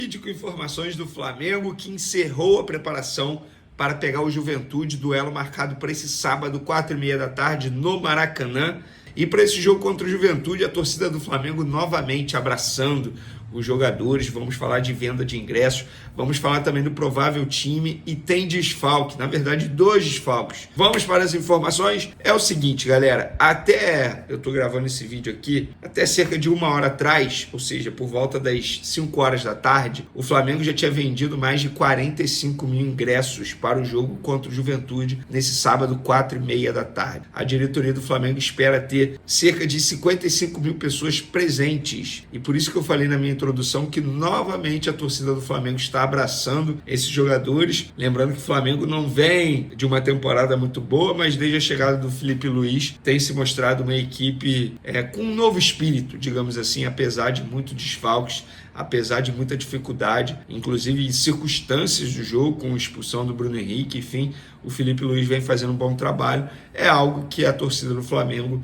Vídeo com informações do Flamengo que encerrou a preparação para pegar o Juventude, duelo marcado para esse sábado, 4h30 da tarde, no Maracanã. E para esse jogo contra o Juventude, a torcida do Flamengo novamente abraçando os jogadores. Vamos falar de venda de ingressos, vamos falar também do provável time e tem desfalque, na verdade 2 desfalques. Vamos para as informações. É o seguinte, galera, até eu tô gravando esse vídeo aqui, até cerca de 1 hora atrás, ou seja, por volta das 5 horas da tarde, o Flamengo já tinha vendido mais de 45 mil ingressos para o jogo contra o Juventude nesse sábado, 4h30 da tarde. A diretoria do Flamengo espera ter cerca de 55 mil pessoas presentes, e por isso que eu falei na minha introdução que novamente a torcida do Flamengo está abraçando esses jogadores. Lembrando que o Flamengo não vem de uma temporada muito boa, mas desde a chegada do Felipe Luiz tem se mostrado uma equipe com um novo espírito, digamos assim, apesar de muitos desfalques, apesar de muita dificuldade, inclusive em circunstâncias do jogo, com a expulsão do Bruno Henrique, enfim, o Felipe Luiz vem fazendo um bom trabalho. É algo que a torcida do Flamengo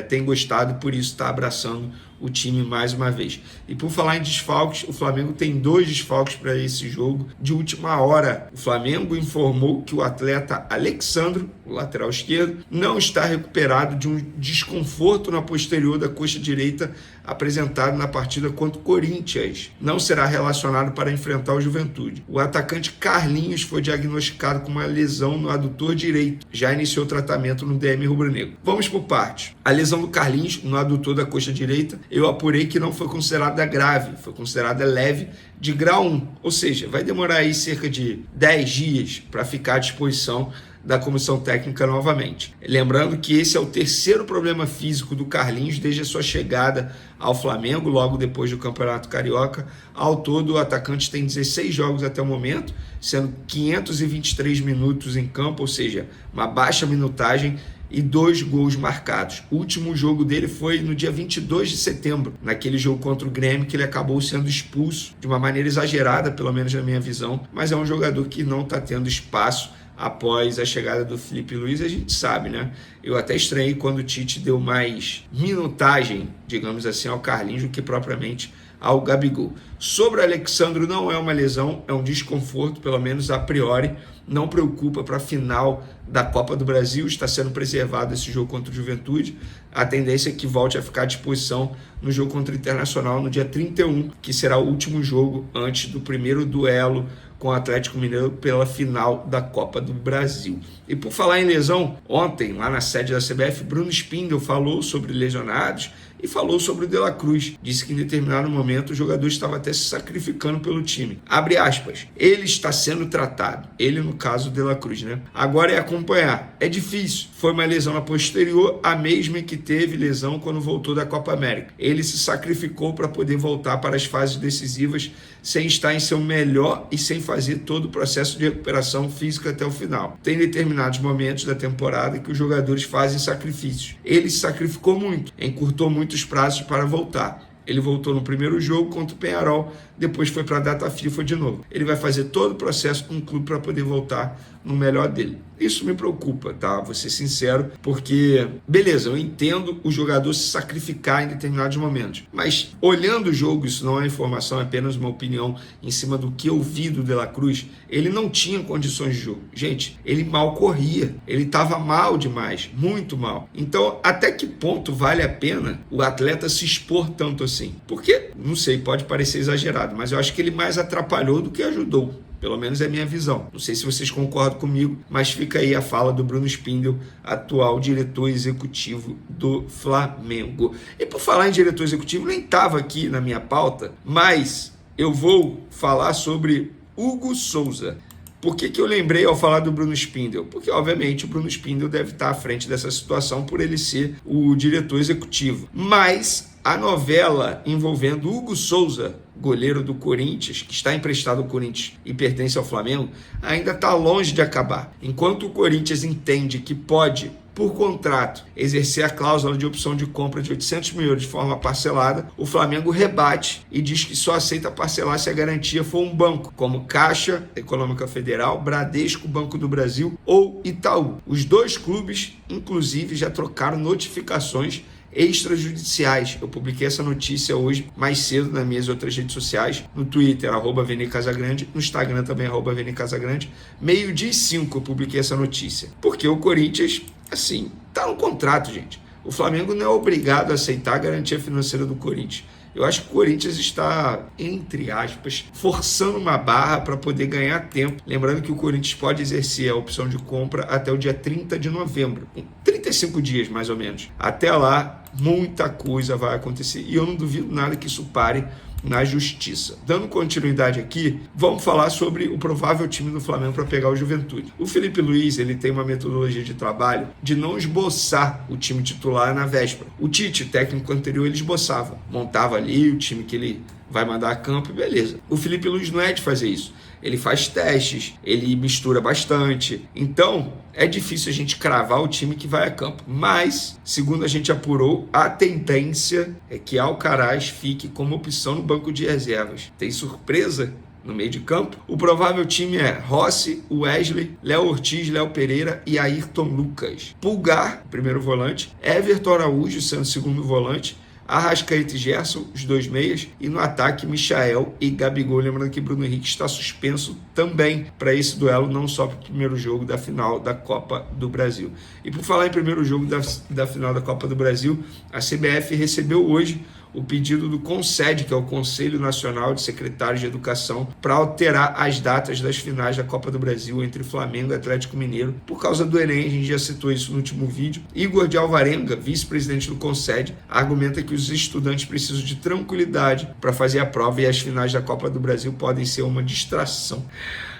tem gostado, por isso está abraçando o time mais uma vez. E por falar em desfalques, o Flamengo tem 2 desfalques para esse jogo de última hora. O Flamengo informou que o atleta Alexandro, o lateral esquerdo, não está recuperado de um desconforto na posterior da coxa direita apresentado na partida contra o Corinthians. Não será relacionado para enfrentar o Juventude. O atacante Carlinhos foi diagnosticado com uma lesão no adutor direito. Já iniciou tratamento no DM rubro-negro. Vamos por partes. A lesão do Carlinhos no adutor da coxa direita, eu apurei que não foi considerada grave, foi considerada leve de grau 1. Ou seja, vai demorar aí cerca de 10 dias para ficar à disposição da comissão técnica novamente. Lembrando que esse é o 3º problema físico do Carlinhos desde a sua chegada ao Flamengo, logo depois do Campeonato Carioca. Ao todo, o atacante tem 16 jogos até o momento, sendo 523 minutos em campo, ou seja, uma baixa minutagem, e 2 gols marcados. O último jogo dele foi no dia 22 de setembro, naquele jogo contra o Grêmio, que ele acabou sendo expulso de uma maneira exagerada, pelo menos na minha visão, mas é um jogador que não está tendo espaço após a chegada do Felipe Luiz. A gente sabe, né? Eu até estranhei quando o Tite deu mais minutagem, digamos assim, ao Carlinhos do que propriamente ao Gabigol. Sobre o Alexandro, não é uma lesão, é um desconforto, pelo menos a priori. Não preocupa para a final da Copa do Brasil, está sendo preservado esse jogo contra o Juventude. A tendência é que volte a ficar à disposição no jogo contra o Internacional no dia 31, que será o último jogo antes do primeiro duelo com o Atlético Mineiro pela final da Copa do Brasil. E por falar em lesão, ontem, lá na sede da CBF, Bruno Spindel falou sobre lesionados e falou sobre o De La Cruz. Disse que em determinado momento o jogador estava até se sacrificando pelo time. Abre aspas. Ele está sendo tratado. Ele, no caso, o De La Cruz, né? Agora é acompanhar. É difícil. Foi uma lesão na posterior, a mesma que teve lesão quando voltou da Copa América. Ele se sacrificou para poder voltar para as fases decisivas sem estar em seu melhor e sem fazer todo o processo de recuperação física até o final. Tem determinados momentos da temporada que os jogadores fazem sacrifícios. Ele se sacrificou muito, encurtou muito os prazos para voltar. Ele voltou no primeiro jogo contra o Peñarol, depois foi para a data FIFA de novo. Ele vai fazer todo o processo com o clube para poder voltar no melhor dele. Isso me preocupa, tá? Vou ser sincero, porque, beleza, eu entendo o jogador se sacrificar em determinados momentos, mas olhando o jogo, isso não é informação, é apenas uma opinião em cima do que eu vi do De La Cruz, ele não tinha condições de jogo. Gente, ele mal corria, ele estava mal demais, muito mal. Então, até que ponto vale a pena o atleta se expor tanto assim? Porque, não sei, pode parecer exagerado, mas eu acho que ele mais atrapalhou do que ajudou. Pelo menos é a minha visão. Não sei se vocês concordam comigo, mas fica aí a fala do Bruno Spindel, atual diretor executivo do Flamengo. E por falar em diretor executivo, nem estava aqui na minha pauta, mas eu vou falar sobre Hugo Souza. Por que eu lembrei ao falar do Bruno Spindel? Porque, obviamente, o Bruno Spindel deve estar à frente dessa situação por ele ser o diretor executivo. Mas a novela envolvendo Hugo Souza, goleiro do Corinthians, que está emprestado ao Corinthians e pertence ao Flamengo, ainda está longe de acabar. Enquanto o Corinthians entende que pode, por contrato, exercer a cláusula de opção de compra de 800 milhões de forma parcelada, o Flamengo rebate e diz que só aceita parcelar se a garantia for um banco, como Caixa Econômica Federal, Bradesco, Banco do Brasil ou Itaú. Os 2 clubes, inclusive, já trocaram notificações extrajudiciais. Eu publiquei essa notícia hoje mais cedo nas minhas outras redes sociais, no Twitter, @VNCasagrande, no Instagram também, @VNCasagrande. 12h05 eu publiquei essa notícia. Porque o Corinthians, assim, tá no contrato, gente. O Flamengo não é obrigado a aceitar a garantia financeira do Corinthians. Eu acho que o Corinthians está, entre aspas, forçando uma barra para poder ganhar tempo. Lembrando que o Corinthians pode exercer a opção de compra até o dia 30 de novembro. 35 dias, mais ou menos. Até lá, muita coisa vai acontecer. E eu não duvido nada que isso pare na justiça. Dando continuidade aqui, vamos falar sobre o provável time do Flamengo para pegar o Juventude. O Felipe Luiz, ele tem uma metodologia de trabalho de não esboçar o time titular na véspera. O Tite, técnico anterior, ele esboçava. Montava ali o time que ele vai mandar a campo e beleza. O Felipe Luiz não é de fazer isso. Ele faz testes, ele mistura bastante. Então, é difícil a gente cravar o time que vai a campo. Mas, segundo a gente apurou, a tendência é que Alcaraz fique como opção no banco de reservas. Tem surpresa no meio de campo? O provável time é Rossi, Wesley, Léo Ortiz, Léo Pereira e Ayrton Lucas. Pulgar, primeiro volante. Everton Araújo, sendo segundo volante. Arrascaeta e Gerson, os dois meias, e no ataque Michael e Gabigol, lembrando que Bruno Henrique está suspenso também para esse duelo, não só para o primeiro jogo da final da Copa do Brasil. E por falar em primeiro jogo da final da Copa do Brasil, a CBF recebeu hoje o pedido do CONSED, que é o Conselho Nacional de Secretários de Educação, para alterar as datas das finais da Copa do Brasil entre Flamengo e Atlético Mineiro, por causa do Enem. A gente já citou isso no último vídeo. Igor de Alvarenga, vice-presidente do CONSED, argumenta que os estudantes precisam de tranquilidade para fazer a prova e as finais da Copa do Brasil podem ser uma distração.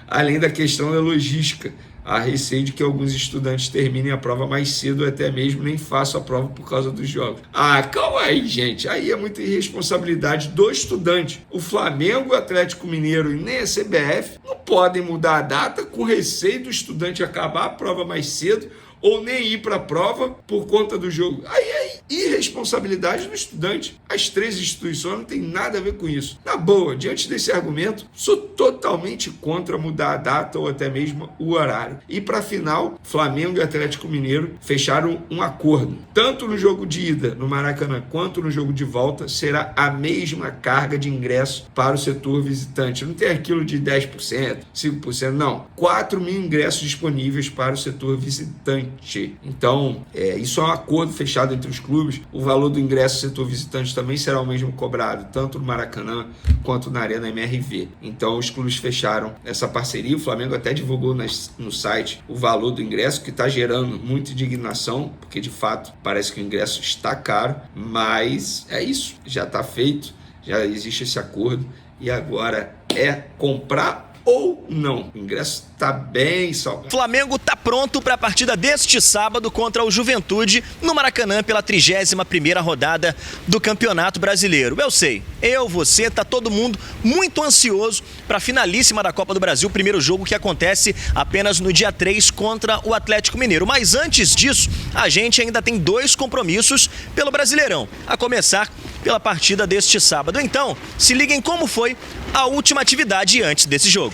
Além da questão da logística, há receio de que alguns estudantes terminem a prova mais cedo ou até mesmo nem façam a prova por causa dos jogos. Ah, calma aí, gente. Aí é muita irresponsabilidade do estudante. O Flamengo, o Atlético Mineiro e nem a CBF não podem mudar a data com receio do estudante acabar a prova mais cedo ou nem ir para a prova por conta do jogo. Aí é irresponsabilidade do estudante. As três instituições não têm nada a ver com isso. Na boa, diante desse argumento, sou totalmente contra mudar a data ou até mesmo o horário. E para a final, Flamengo e Atlético Mineiro fecharam um acordo. Tanto no jogo de ida no Maracanã quanto no jogo de volta, será a mesma carga de ingresso para o setor visitante. Não tem aquilo de 10%, 5%, não. 4 mil ingressos disponíveis para o setor visitante. Então, isso é um acordo fechado entre os clubes. O valor do ingresso do setor visitante também será o mesmo cobrado, tanto no Maracanã quanto na Arena MRV. Então, os clubes fecharam essa parceria. O Flamengo até divulgou no site o valor do ingresso, que está gerando muita indignação, porque de fato parece que o ingresso está caro, mas é isso, já está feito, já existe esse acordo e agora é comprar ou não. O ingresso está bem salgado. Flamengo está pronto para a partida deste sábado contra o Juventude no Maracanã pela 31ª rodada do Campeonato Brasileiro. Eu sei, você, tá todo mundo muito ansioso para a finalíssima da Copa do Brasil, o primeiro jogo que acontece apenas no dia 3 contra o Atlético Mineiro. Mas antes disso, a gente ainda tem 2 compromissos pelo Brasileirão, a começar pela partida deste sábado. Então, se liguem como foi a última atividade antes desse jogo.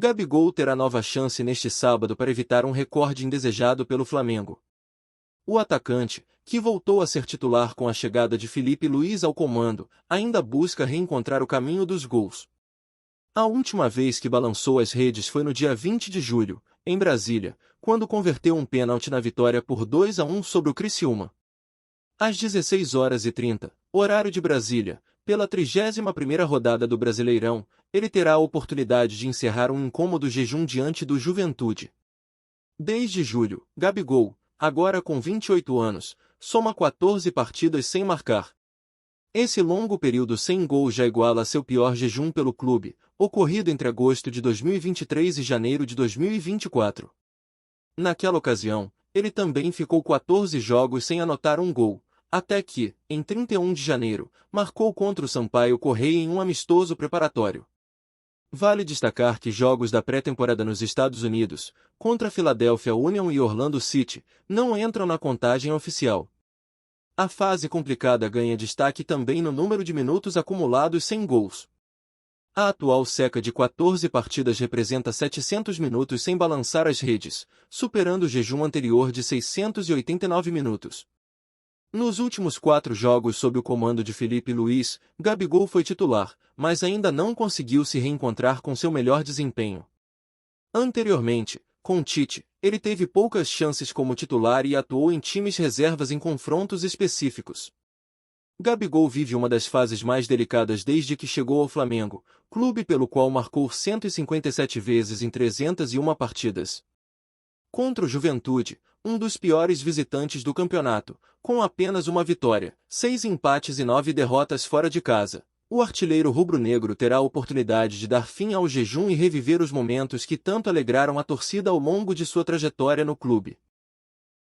Gabigol terá nova chance neste sábado para evitar um recorde indesejado pelo Flamengo. O atacante, que voltou a ser titular com a chegada de Filipe Luís ao comando, ainda busca reencontrar o caminho dos gols. A última vez que balançou as redes foi no dia 20 de julho, em Brasília, quando converteu um pênalti na vitória por 2-1 sobre o Criciúma. Às 16h30, horário de Brasília, pela 31ª rodada do Brasileirão, ele terá a oportunidade de encerrar um incômodo jejum diante do Juventude. Desde julho, Gabigol, agora com 28 anos, soma 14 partidas sem marcar. Esse longo período sem gol já iguala seu pior jejum pelo clube, ocorrido entre agosto de 2023 e janeiro de 2024. Naquela ocasião, ele também ficou 14 jogos sem anotar um gol, até que, em 31 de janeiro, marcou contra o Sampaio Corrêa em um amistoso preparatório. Vale destacar que jogos da pré-temporada nos Estados Unidos, contra Philadelphia Union e Orlando City, não entram na contagem oficial. A fase complicada ganha destaque também no número de minutos acumulados sem gols. A atual seca de 14 partidas representa 700 minutos sem balançar as redes, superando o jejum anterior de 689 minutos. Nos últimos 4 jogos sob o comando de Filipe Luís, Gabigol foi titular, mas ainda não conseguiu se reencontrar com seu melhor desempenho. Anteriormente, com Tite, ele teve poucas chances como titular e atuou em times reservas em confrontos específicos. Gabigol vive uma das fases mais delicadas desde que chegou ao Flamengo, clube pelo qual marcou 157 vezes em 301 partidas. Contra o Juventude, um dos piores visitantes do campeonato, com apenas uma vitória, 6 empates e 9 derrotas fora de casa, o artilheiro rubro-negro terá a oportunidade de dar fim ao jejum e reviver os momentos que tanto alegraram a torcida ao longo de sua trajetória no clube.